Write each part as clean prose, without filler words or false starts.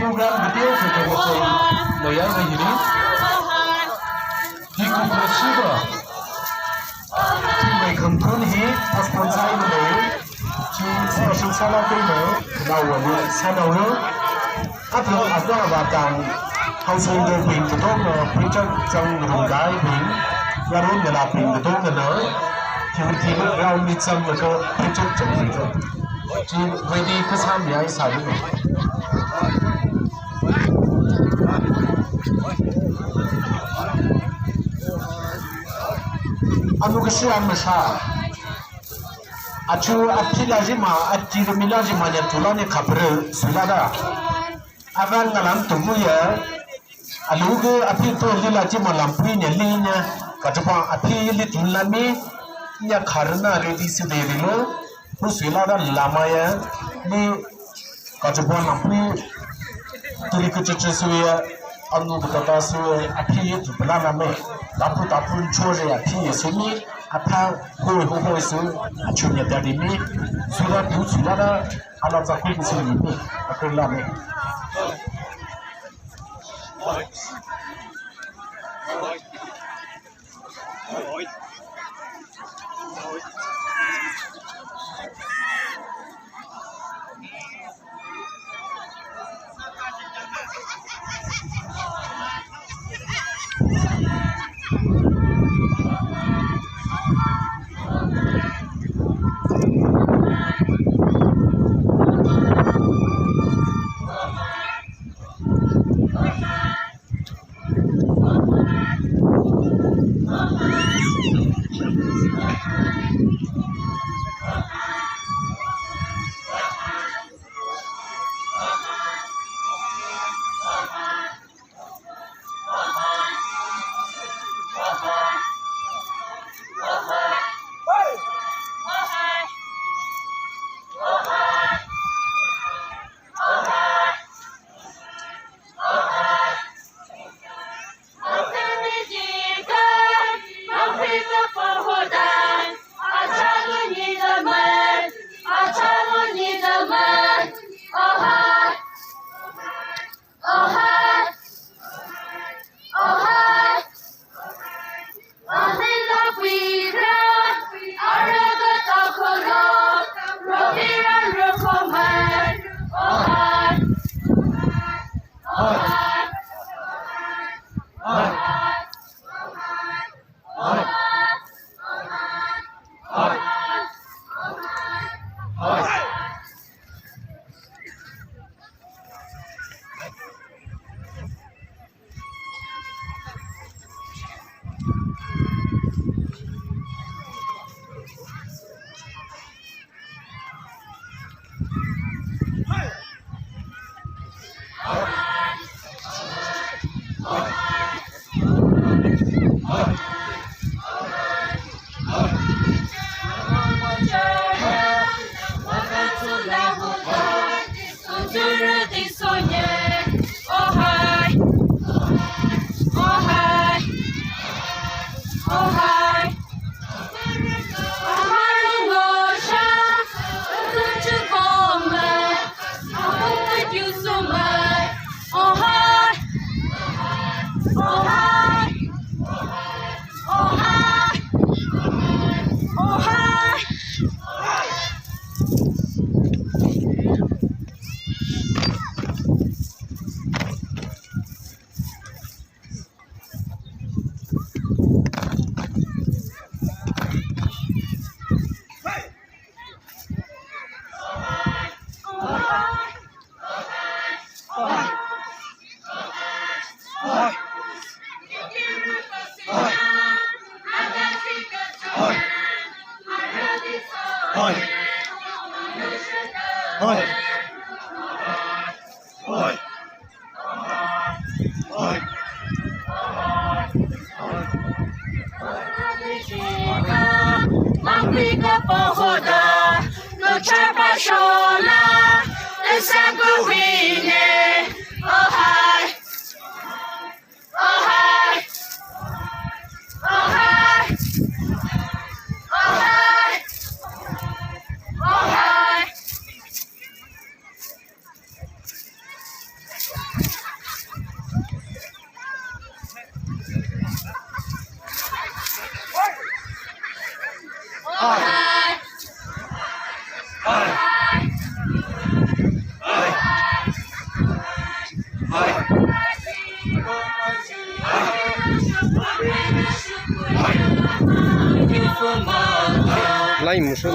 program video photography maya gini di kumpulsiba mai khamthun hi sponsor mai chi social sala kai no dawani sanawo atlo atwa ba tang housing de pin to no picture chang rungai bin yaron de la pin to no thi round ni chang ko picture chang to chi wedi khasam yai sa ni anu kesian masa acu ati lazima ati lazima ya tulane kabre sulada avan ngalam tunggu ya aluge api to lazima lampu nya linya katapa api li tulami nya karna ready se devilo pu sulada lama ya ni katapa lampu tuli kucu suya anu kata suya api itu belana me tapu chore api suni apa hoi su acunya dari ni sudah tu sudah ada alat zakui di sini ni aku lama 来母生。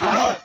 Oh,